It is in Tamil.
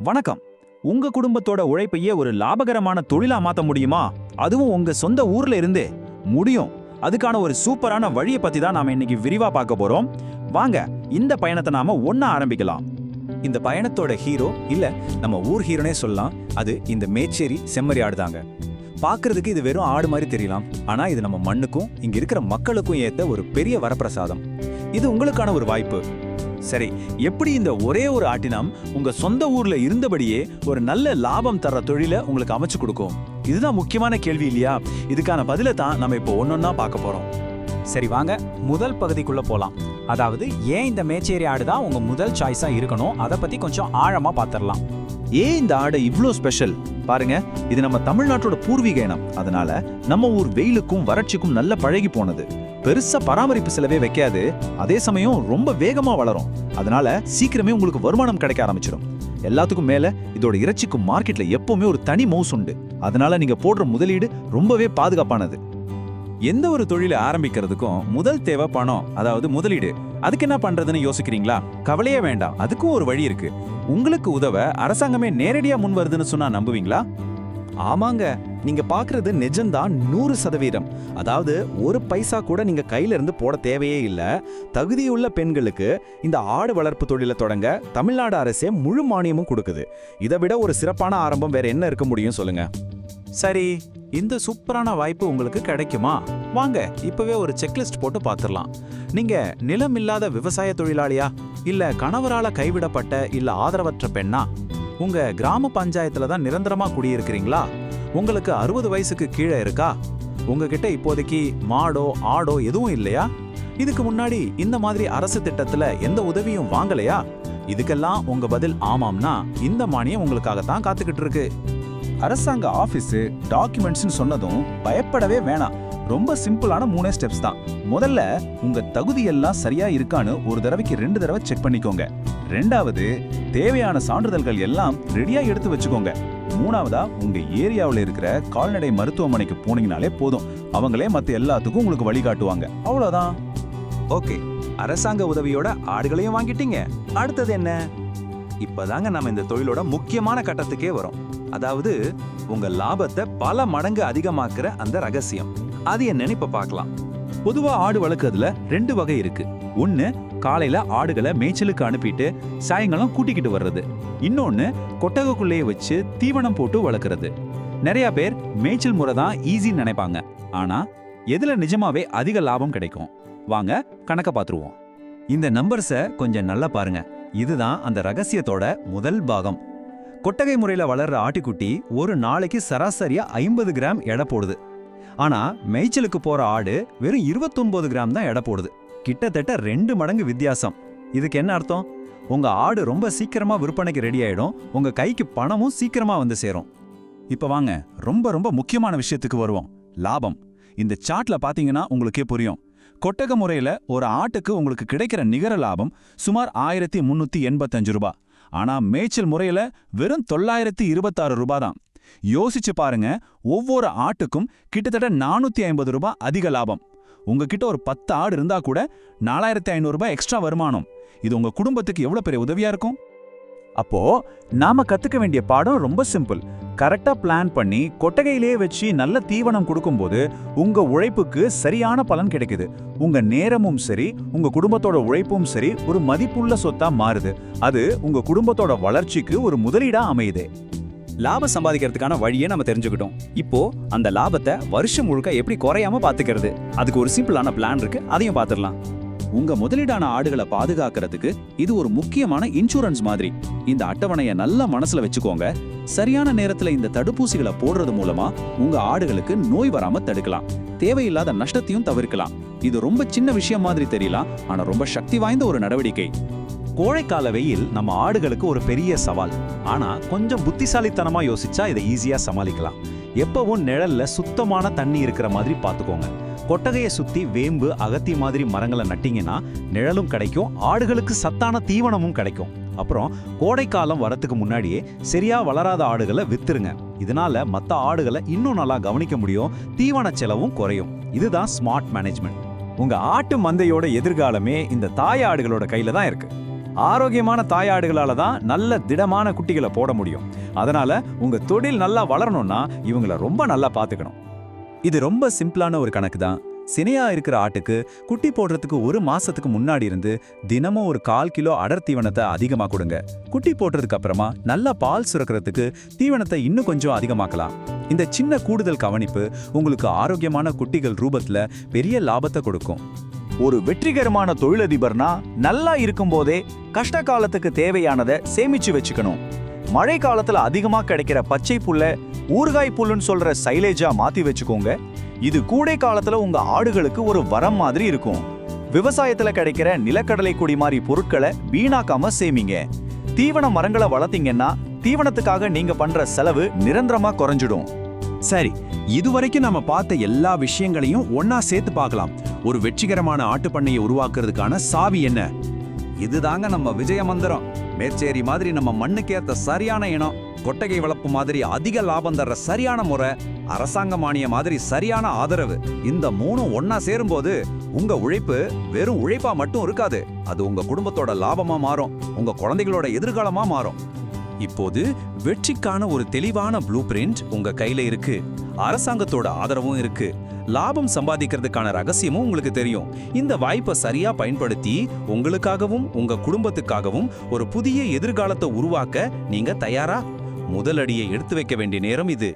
வணக்கம். உங்க குடும்பத்தோட உழைப்பையே ஒரு லாபகரமான தொழிலா மாத்த முடியுமா? அதுவும் உங்க சொந்த ஊர்ல இருந்தே முடியும். அதுக்கான ஒரு சூப்பரான வழியை பத்தி தான் நாம இன்னைக்கு விரிவா பார்க்க போறோம். வாங்க இந்த பயணத்தை நாம ஒண்ணா ஆரம்பிக்கலாம். இந்த பயணத்தோட ஹீரோ இல்ல நம்ம ஊர் ஹீரோனே சொல்லலாம். அது இந்த மேச்சேரி செம்மறி ஆடுதாங்க. பார்க்கிறதுக்கு இது வெறும் ஆடு மாதிரி தெரியலாம். ஆனா இது நம்ம மண்ணுக்கும் இங்க இருக்கிற மக்களுக்கும் ஏத்த ஒரு பெரிய வரப்பிரசாதம். இது உங்களுக்கான ஒரு வாய்ப்பு. சரி, எப்படி இந்த ஒரே ஒரு ஆட்டினம் உங்க சொந்த ஊர்ல இருந்தபடியே ஒரு நல்ல லாபம் தர்ற தொழிலை உங்களுக்கு அமைச்சு கொடுக்கும்? இதுதான் முக்கியமான கேள்வி இல்லையா? இதுக்கான பதிலை தான் நம்ம இப்போ ஒன்னொன்னா பார்க்க போறோம். சரி வாங்க முதல் பகுதிக்குள்ள போலாம். அதாவது ஏன் இந்த மேச்சேரி ஆடு தான் உங்க முதல் சாய்ஸா இருக்கணும், அதை பத்தி கொஞ்சம் ஆழமா பார்த்துடலாம். ஏன் இந்த ஆடு இவ்ளோ ஸ்பெஷல்? பாருங்க, இது நம்ம தமிழ்நாட்டோட பூர்வீக இனம். அதனால நம்ம ஊர் வெயிலுக்கும் வறட்சிக்கும் நல்ல பழகி போனது. பெருசா பராமரிப்பு செலவே வைக்காது. அதே சமயம் ரொம்ப வேகமா வளரும். அதனால சீக்கிரமே உங்களுக்கு வருமானம் கிடைக்க ஆரம்பிச்சிடும். எல்லாத்துக்கும் மேல இதோட இறைச்சிக்கும் மார்க்கெட்ல எப்பவுமே ஒரு தனி மவுஸ் உண்டு. அதனால நீங்க போடுற முதலீடு ரொம்பவே பாதுகாப்பானது. எந்த ஒரு தொழிலை ஆரம்பிக்கிறதுக்கும் முதல் தேவை பணம், அதாவது முதலீடு. அதுக்கு என்ன பண்றதுன்னு யோசிக்கிறீங்களா? கவலையே வேண்டாம், அதுக்கும் ஒரு வழி இருக்கு. உங்களுக்கு உதவ அரசாங்கமே நேரடியா முன் வருதுன்னு சொன்னா நம்புவீங்களா? ஆமாங்க, நீங்க பாக்குறது நிஜம்தான் 100%. அதாவது ஒரு பைசா கூட நீங்க கையில இருந்து போட தேவையே இல்ல. தகுதியுள்ள பெண்களுக்கு இந்த ஆடு வளர்ப்பு தொழிலை தொடங்க தமிழ்நாடு அரசே முழு மானியமும் கொடுக்குது. இதை விட ஒரு சிறப்பான ஆரம்பம் வேற என்ன இருக்க முடியும் சொல்லுங்க. சரி, இந்த சூப்பரான வாய்ப்பு உங்களுக்கு கிடைக்குமா? வாங்க இப்பவே ஒரு செக்லிஸ்ட் போட்டு பார்த்துடலாம். நீங்க நிலம் இல்லாத விவசாய தொழிலாளியா, இல்ல கணவரால கைவிடப்பட்ட இல்ல ஆதரவற்ற பெண்ணா? உங்க கிராம பஞ்சாயத்துல தான் நிரந்தரமா குடியிருக்கிறீங்களா? உங்களுக்கு 60 வயசுக்கு கீழே இருக்கா? உங்ககிட்ட இப்போதைக்கு மாடோ ஆடோ எதுவும் இல்லையா? இதுக்கு முன்னாடி இந்த மாதிரி அரசு திட்டத்துல எந்த உதவியும் வாங்கலையா? இதுக்கெல்லாம் உங்க பதில் ஆமாம்னா இந்த மானியம் உங்களுக்காகத்தான் காத்துக்கிட்டு இருக்கு. அரசாங்க ஆபீஸ் டாக்குமெண்ட்ஸ்னு சொன்னதும் பயப்படவே வேணாம். ரொம்ப சிம்பிளான 3 ஸ்டெப்ஸ் தான். முதல்ல உங்க தகுதி எல்லாம் சரியா இருக்கான்னு ஒரு தடவைக்கு 2 தடவை செக் பண்ணிக்கோங்க. ரெண்டாவது, தேவையான சான்றிதழ்கள் எல்லாம் ரெடியா எடுத்து வச்சுக்கோங்க. மூணாவதா, உங்க ஏரியாவில் இருக்கிற கால்நடை மருத்துவமனைக்கு போனீங்கனாலே போதும். அவங்களே மத்த எல்லாத்துக்கும் உங்களுக்கு வழிகாட்டுவாங்க. அவ்வளவுதான். ஓகே, அரசாங்க உதவியோட ஆடுகளையும் வாங்கிட்டீங்க. அடுத்தது என்ன? இப்பதாங்க நம்ம இந்த தொழிலோட முக்கியமான கட்டத்துக்கே வரும். அதாவது உங்க லாபத்தை பல மடங்கு அதிகமாக்குற அந்த ரகசியம். அது என்னன்னு இப்ப பார்க்கலாம். பொதுவா ஆடு வளர்க்கறதுல 2 வகை இருக்கு. ஒன்னு, காலையில ஆடுகளை மேய்ச்சலுக்கு அனுப்பிட்டு சாயங்காலம் கூட்டிக்கிட்டு வர்றது. இன்னொன்னு, கொட்டகைக்குள்ளேயே வச்சு தீவனம் போட்டு வளர்க்கறது. நிறைய பேர் மேய்ச்சல் முறை தான் ஈஸின்னு நினைப்பாங்க. ஆனா எதுல நிஜமாவே அதிக லாபம் கிடைக்கும்? வாங்க கணக்க பாத்துருவோம். இந்த நம்பர்ஸை கொஞ்சம் நல்லா பாருங்க. இதுதான் அந்த ரகசியத்தோட முதல் பாகம். கொட்டகை முறையில வளர்ற ஆட்டுக்குட்டி ஒரு நாளைக்கு சராசரியா 50 கிராம் எடை போடுது. ஆனா மேய்ச்சலுக்கு போற ஆடு வெறும் 29 கிராம் தான் எடை போடுது. கிட்டத்தட்ட 2 மடங்கு வித்தியாசம். இதுக்கு என்ன அர்த்தம்? உங்க ஆடு ரொம்ப சீக்கிரமா விற்பனைக்கு ரெடி ஆயிடும். உங்க கைக்கு பணமும் சீக்கிரமா வந்து சேரும். இப்ப வாங்க ரொம்ப ரொம்ப முக்கியமான விஷயத்துக்கு வருவோம். லாபம். இந்த சார்ட்ல பாத்தீங்கன்னா உங்களுக்கே புரியும். கொட்டக முறையில ஒரு ஆட்டுக்கு உங்களுக்கு கிடைக்கிற நிகர லாபம் சுமார் 1385 ரூபாய். ஆனா மேய்ச்சல் முறையில வெறும் 926 ரூபாய் தான். யோசிச்சு பாருங்க, ஒவ்வொரு ஆட்டுக்கும் கிட்டத்தட்ட 450 ரூபாய் அதிக லாபம். உங்ககிட்ட ஒரு 10 ஆடு இருந்தா கூட 4500 ரூபாய் எக்ஸ்ட்ரா வருமானம். இது உங்க குடும்பத்துக்கு எவ்வளவு பெரிய உதவியா இருக்கும்? அப்போ நாம கத்துக்க வேண்டிய பாடம் ரொம்ப சிம்பிள். கரெக்டா பிளான் பண்ணி கொட்டகையிலேயே வச்சு நல்ல தீவனம் கொடுக்கும்போது உங்க உழைப்புக்கு சரியான பலன் கிடைக்குது. உங்க நேரமும் சரி, உங்க குடும்பத்தோட உழைப்பும் சரி ஒரு மதிப்புள்ள சொத்தா மாறுது. அது உங்க குடும்பத்தோட வளர்ச்சிக்கு ஒரு முதலீடா அமையுது. லாபம் சம்பாதிக்கிறதுக்கான வழியை நம்ம தெரிஞ்சுக்கிட்டோம். இப்போ அந்த லாபத்தை வருஷம் முழுக்க எப்படி குறையாம பாத்துக்கிறது, அதுக்கு ஒரு சிம்பிளான பிளான் இருக்கு. அதையும் பாத்துடலாம். உங்க முதலீடான ஆடுகளை பாதுகாக்கிறதுக்கு இது ஒரு முக்கியமான இன்சூரன்ஸ் மாதிரி. இந்த அட்டவணையை நல்லா மனசுல வச்சுக்கோங்க. சரியான நேரத்துல இந்த தடுப்பூசிகளை போடுறது மூலமா உங்க ஆடுகளுக்கு நோய் வராம தடுக்கலாம். தேவையில்லாத நஷ்டத்தையும் தவிர்க்கலாம். இது ரொம்ப சின்ன விஷயம் மாதிரி தெரியலாம், ஆனா ரொம்ப சக்தி வாய்ந்த ஒரு நடவடிக்கை. கோழைக்கால வெயில் நம்ம ஆடுகளுக்கு ஒரு பெரிய சவால். ஆனா கொஞ்சம் புத்திசாலித்தனமா யோசிச்சா இதை ஈஸியா சமாளிக்கலாம். எப்பவும் நிழல்ல சுத்தமான தண்ணி இருக்கிற மாதிரி பாத்துக்கோங்க. கொட்டகையை சுத்தி வேம்பு, அகத்தி மாதிரி மரங்களை நட்டிங்கன்னா நிழலும் கிடைக்கும், ஆடுகளுக்கு சத்தான தீவனமும் கிடைக்கும். அப்புறம் கோடைக்காலம் வரத்துக்கு முன்னாடியே சரியா வளராத ஆடுகளை வித்துருங்க. இதனால மற்ற ஆடுகளை இன்னும் நல்லா கவனிக்க முடியும், தீவன செலவும் குறையும். இதுதான் ஸ்மார்ட் மேனேஜ்மெண்ட். உங்க ஆட்டு மந்தையோட எதிர்காலமே இந்த தாய் ஆடுகளோட கையில தான் இருக்கு. ஆரோக்கியமான தாயாடுகளால தான் நல்ல திடமான குட்டிகளை போட முடியும். அதனால உங்க தொழில் நல்லா வளரணும்னா இவங்கள ரொம்ப நல்லா பாத்துக்கணும். இது ரொம்ப சிம்பிளான ஒரு கணக்கு தான். சினையா இருக்கிற ஆட்டுக்கு குட்டி போடுறதுக்கு 1 மாசத்துக்கு முன்னாடி இருந்து தினமும் ஒரு 1/4 கிலோ அடர் தீவனத்தை அதிகமா கொடுங்க. குட்டி போடுறதுக்கு அப்புறமா நல்லா பால் சுரக்கிறதுக்கு தீவனத்தை இன்னும் கொஞ்சம் அதிகமாக்கலாம். இந்த சின்ன கூடுதல் கவனிப்பு உங்களுக்கு ஆரோக்கியமான குட்டிகள் ரூபத்துல பெரிய லாபத்தை கொடுக்கும். ஒரு வெற்றிகரமான தொழிலதிபர்னா நல்லா இருக்கும்போதே கஷ்ட காலத்துக்கு தேவையானதை சேமிச்சு வச்சுக்கணும். மழை காலத்துல அதிகமா கிடைக்கிற பச்சை புல்ல ஊறுகாய் புல்லுன்னு சொல்ற சைலேஜா மாத்தி வச்சுக்கோங்க. இது கூடை காலத்துல உங்க ஆடுகளுக்கு ஒரு வரம் மாதிரி இருக்கும். விவசாயத்துல கிடைக்கிற நிலக்கடலை கொடி மாதிரி பொருட்களை வீணாக்காம சேமிங்க. தீவன மரங்களை வளர்த்தீங்கன்னா தீவனத்துக்காக நீங்க பண்ற செலவு நிரந்தரமா குறைஞ்சிடும். சரி, இதுவரைக்கும் நம்ம பார்த்த எல்லா விஷயங்களையும் ஒன்னா சேர்த்து பார்க்கலாம். ஒரு வெற்றிகரமான ஆட்டுப்பண்ணையை உருவாக்குறதுக்கான சாவி என்ன? இதுதாங்க நம்ம விஜய மந்திரம். மேச்சேரி மாதிரி நம்ம மண்ணுக்கேத்த சரியான இனம், கொட்டகை வளர்ப்பு மாதிரி அதிக லாபம் தர்ற சரியான முறை, அரசாங்க மானிய மாதிரி சரியான ஆதரவு, இந்த 3 ஒன்னா சேரும்போது உங்க உழைப்பு வெறும் உழைப்பா மட்டும் இருக்காது, அது உங்க குடும்பத்தோட லாபமா மாறும், உங்க குழந்தைகளோட எதிர்காலமா மாறும். இப்போது வெற்றிக்கான ஒரு தெளிவான ப்ளூ பிரிண்ட் உங்க கையில இருக்கு. அரசாங்கத்தோட ஆதரவும் இருக்கு. லாபம் சம்பாதிக்கிறதுக்கான ரகசியமும் உங்களுக்கு தெரியும். இந்த வாய்ப்பை சரியா பயன்படுத்தி உங்களுக்காகவும் உங்க குடும்பத்துக்காகவும் ஒரு புதிய எதிர்காலத்தை உருவாக்க நீங்க தயாரா? முதலடியை எடுத்து வைக்க வேண்டிய நேரம் இது.